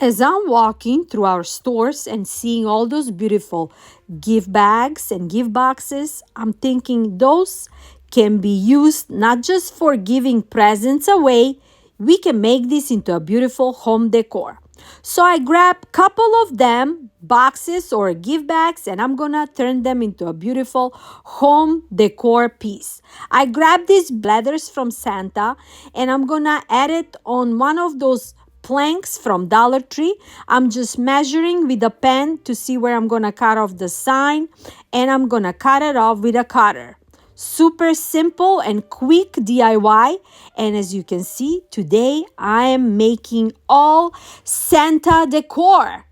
As I'm walking through our stores and seeing all those beautiful gift bags and gift boxes, I'm thinking those can be used not just for giving presents away, we can make this into a beautiful home decor. So I grabbed a couple of them, boxes or gift bags, and I'm gonna turn them into a beautiful home decor piece. I grabbed these bladders from Santa and I'm gonna add it on one of those planks from Dollar Tree. I'm just measuring with a pen to see where I'm gonna cut off the sign, and I'm gonna cut it off with a cutter. Super simple and quick DIY. And as you can see, today I am making all Santa decor.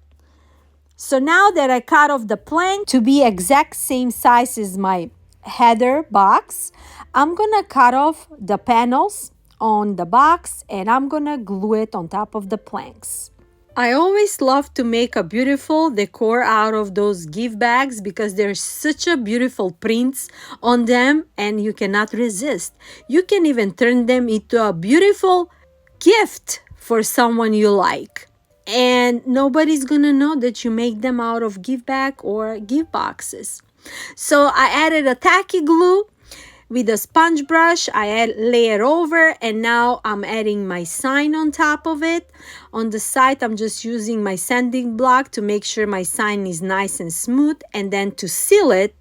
So now that I cut off the plank to be exact same size as my header box, I'm gonna cut off the panels on the box and I'm gonna glue it on top of the planks. I always love to make a beautiful decor out of those gift bags because there's such a beautiful prints on them and you cannot resist. You can even turn them into a beautiful gift for someone you like. And nobody's gonna know that you make them out of gift bag or gift boxes. So I added a tacky glue with a sponge brush. I layer over, and now I'm adding my sign on top of it. On the side, I'm just using my sanding block to make sure my sign is nice and smooth. And then to seal it,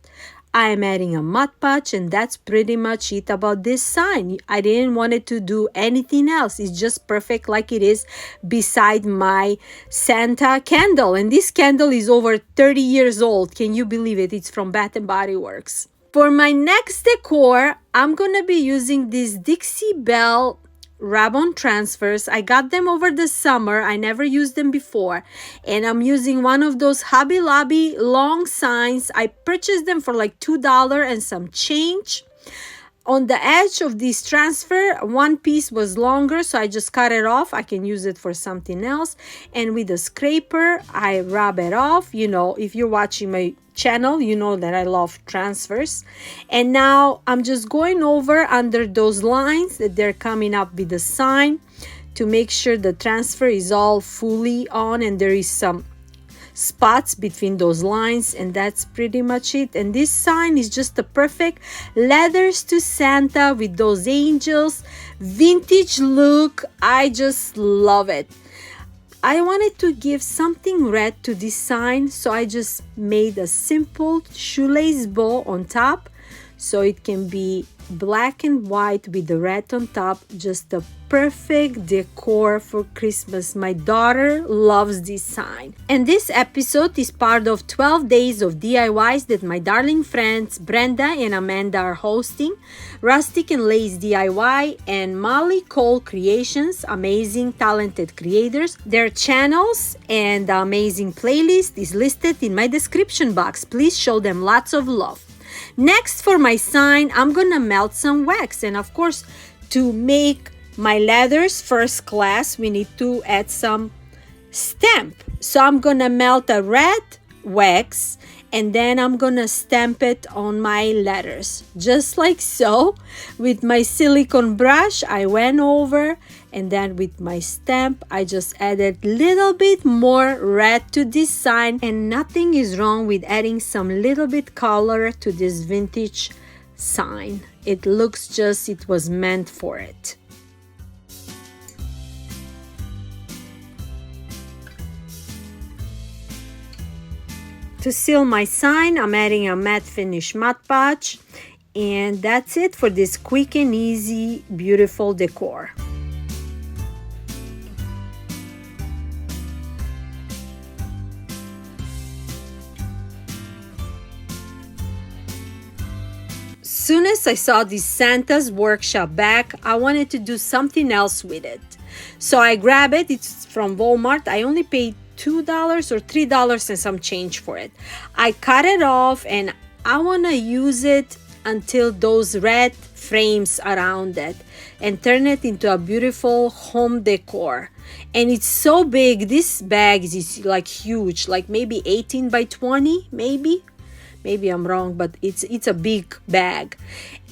I am adding a Mod Podge, and that's pretty much it about this sign. I didn't want it to do anything else. It's just perfect like it is beside my Santa candle. And this candle is over 30 years old. Can you believe it? It's from Bath and Body Works. For my next decor, I'm going to be using these Dixie Belle Ribbon transfers. I got them over the summer. I never used them before. And I'm using one of those Hobby Lobby long signs. I purchased them for like $2 and some change. On the edge of this transfer, one piece was longer, so I just cut it off. I can use it for something else. And with a scraper, I rub it off. You know, if you're watching my channel, you know that I love transfers. And now I'm just going over under those lines that they're coming up with the sign to make sure the transfer is all fully on and there is some spots between those lines, and that's pretty much it. And this sign is just the perfect letters to Santa with those angels, vintage look. I just love it. I wanted to give something red to this sign, so I just made a simple shoelace bow on top so it can be black and white with the red on top. Just the perfect decor for Christmas. My daughter loves this sign. And this episode is part of 12 days of DIYs that my darling friends Brenda and Amanda are hosting. Rustic and Lace DIY and Molly Cole Creations, amazing talented creators. Their channels and the amazing playlist is listed in my description box. Please show them lots of love. Next, for my sign, I'm gonna melt some wax, and of course, to make my letters first class, we need to add some stamp. So I'm gonna melt a red wax and then I'm gonna stamp it on my letters just like so. With my silicone brush, I went over, and then with my stamp I just added little bit more red to this sign. And nothing is wrong with adding some little bit color to this vintage sign. It looks just it was meant for it. To seal my sign, I'm adding a matte finish Mod Podge, and that's it for this quick and easy, beautiful decor. Soon as I saw this Santa's Workshop bag, I wanted to do something else with it. So I grabbed it. It's from Walmart. I only paid $2 or $3 and some change for it. I cut it off and I want to use it until those red frames around it and turn it into a beautiful home decor. And it's so big. This bag is like huge, like maybe 18 by 20, maybe I'm wrong, but it's a big bag.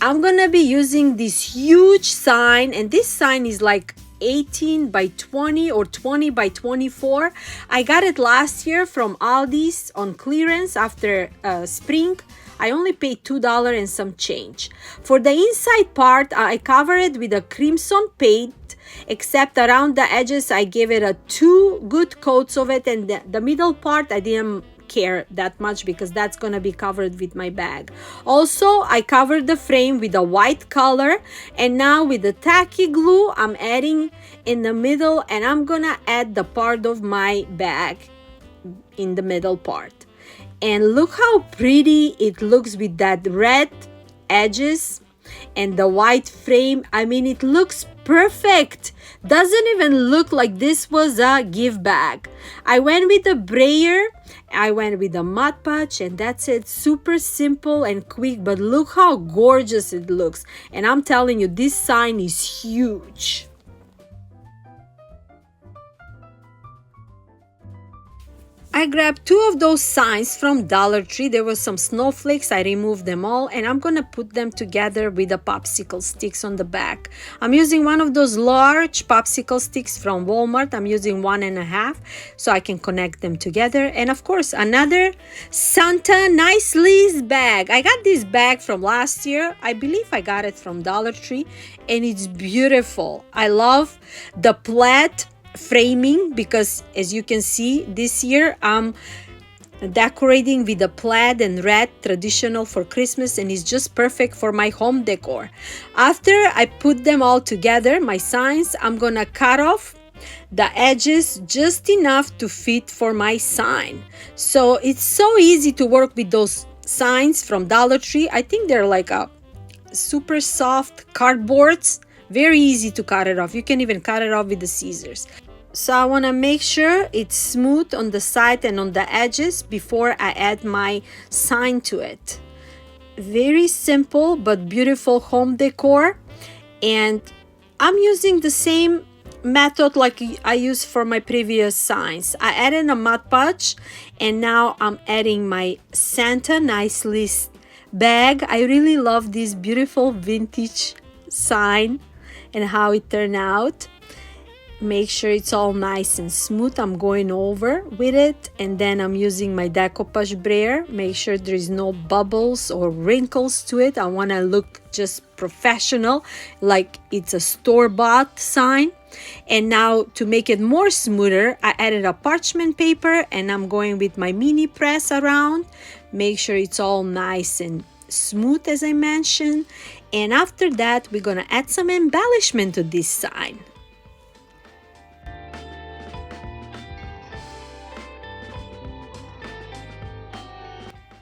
I'm gonna be using this huge sign, and this sign is like 18 by 20 or 20 by 24. I got it last year from Aldi's on clearance after spring. I only paid $2 and some change. For the inside part, I covered it with a crimson paint, except around the edges I gave it a 2 good coats of it, and the middle part I didn't care that much because that's gonna be covered with my bag. Also, I covered the frame with a white color, and now with the tacky glue I'm adding in the middle, and I'm gonna add the part of my bag in the middle part. And look how pretty it looks with that red edges and the white frame. I mean, it looks perfect. Doesn't even look like this was a gift bag. I went with the brayer, I went with the Mod Podge, and that's it. Super simple and quick, but look how gorgeous it looks. And I'm telling you, this sign is huge. I grabbed 2 of those signs from Dollar Tree. There was some snowflakes. I removed them all, and I'm gonna put them together with the popsicle sticks on the back. I'm using one of those large popsicle sticks from Walmart. I'm using 1.5 so I can connect them together. And of course, another Santa Nicely's bag. I got this bag from last year. I believe I got it from Dollar Tree, and it's beautiful. I love the plaid framing because, as you can see, this year I'm decorating with the plaid and red traditional for Christmas, and it's just perfect for my home decor. After I put them all together, my signs, I'm gonna cut off the edges just enough to fit for my sign. So it's so easy to work with those signs from Dollar Tree. I think they're like a super soft cardboards. Very easy to cut it off. You can even cut it off with the scissors. So I want to make sure it's smooth on the side and on the edges before I add my sign to it. Very simple but beautiful home decor. And I'm using the same method like I used for my previous signs. I added a Mod Podge, and now I'm adding my Santa Nicely bag. I really love this beautiful vintage sign and how it turned out. Make sure it's all nice and smooth. I'm going over with it, and then I'm using my decoupage brayer. Make sure there is no bubbles or wrinkles to it. I want to look just professional, like it's a store-bought sign. And now to make it more smoother, I added a parchment paper, and I'm going with my mini press around. Make sure it's all nice and smooth, as I mentioned. And after that, we're gonna add some embellishment to this sign.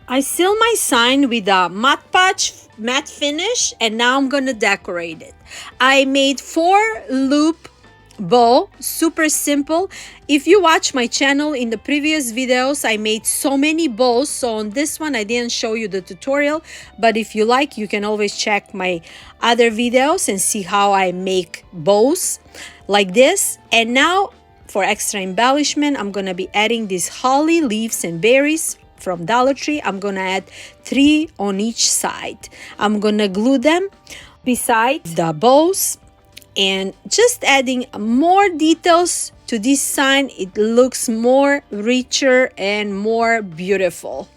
I seal my sign with a Mod Podge matte finish, and now I'm gonna decorate it. I made 4 loop bow, super simple. If you watch my channel in the previous videos, I made so many bows. So on this one, I didn't show you the tutorial, but if you like, you can always check my other videos and see how I make bows like this. And now for extra embellishment, I'm gonna be adding these holly leaves and berries from Dollar Tree. I'm gonna add 3 on each side. I'm gonna glue them beside the bows, and just adding more details to this sign. It looks more richer and more beautiful.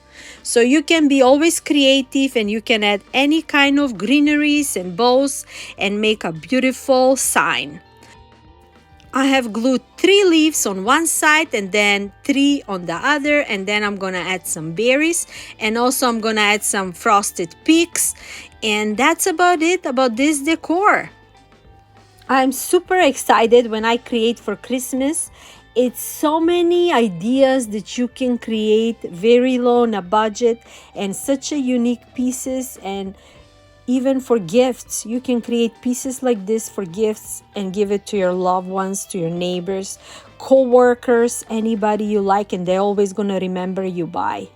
So you can be always creative, and you can add any kind of greeneries and bows and make a beautiful sign. I have glued 3 leaves on one side and then 3 on the other, and then I'm gonna add some berries, and also I'm gonna add some frosted peaks, and that's about it about this decor. I'm super excited when I create for Christmas. It's so many ideas that you can create very low on a budget, and such a unique pieces. And even for gifts, you can create pieces like this for gifts and give it to your loved ones, to your neighbors, co-workers, anybody you like, and they're always gonna remember you by.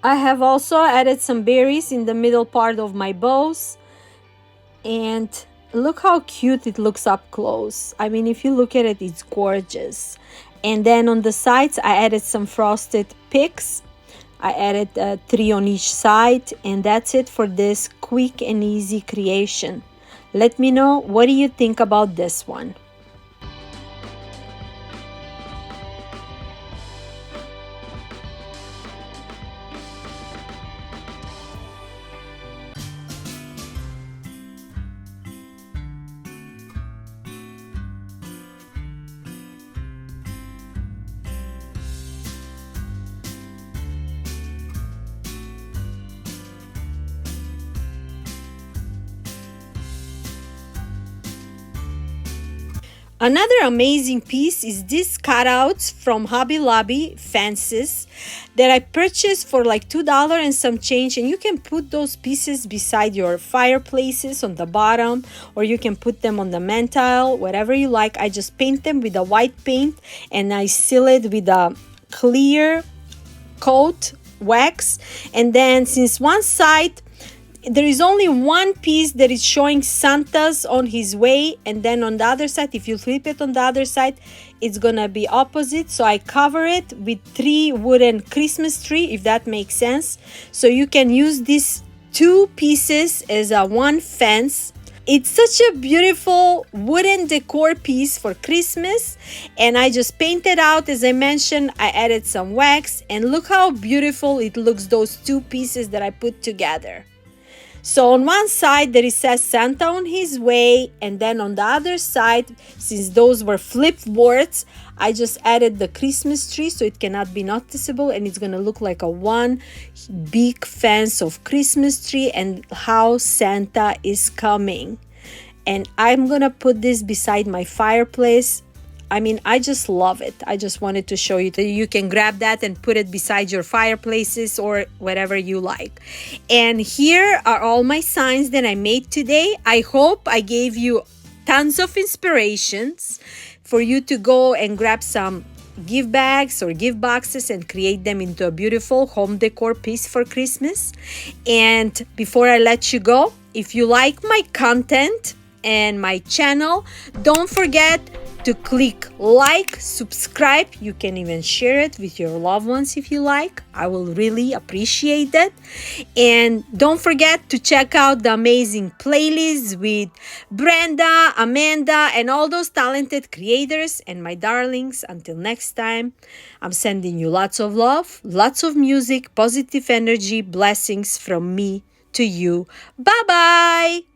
I have also added some berries in the middle part of my bows, and look how cute it looks up close. I mean, if you look at it, it's gorgeous. And then on the sides, I added some frosted peaks. I added 3 on each side, and that's it for this quick and easy creation. Let me know, what do you think about this one? Another amazing piece is these cutouts from Hobby Lobby fences that I purchased for like $2 and some change, and you can put those pieces beside your fireplaces on the bottom, or you can put them on the mantle, whatever you like. I just paint them with a white paint and I seal it with a clear coat wax, and then since one side there is only one piece that is showing Santa's on his way, and then on the other side, if you flip it on the other side, it's gonna be opposite. So I cover it with 3 wooden Christmas tree, if that makes sense. So you can use these 2 pieces as a one fence. It's such a beautiful wooden decor piece for Christmas, and I just painted out, as I mentioned. I added some wax, and look how beautiful it looks, those 2 pieces that I put together. So on one side there it says Santa on his way, and then on the other side, since those were flipped boards, I just added the Christmas tree so it cannot be noticeable, and it's gonna look like a one big fence of Christmas tree and how Santa is coming. And I'm gonna put this beside my fireplace. I mean, I just love it. I just wanted to show you that you can grab that and put it beside your fireplaces or whatever you like. And here are all my signs that I made today. I hope I gave you tons of inspirations for you to go and grab some gift bags or gift boxes and create them into a beautiful home decor piece for Christmas. And before I let you go, if you like my content and my channel, don't forget to click like, subscribe. You can even share it with your loved ones if you like. I will really appreciate that. And don't forget to check out the amazing playlists with Brenda, Amanda, and all those talented creators and my darlings. Until next time, I'm sending you lots of love, lots of music, positive energy, blessings from me to you. Bye-bye.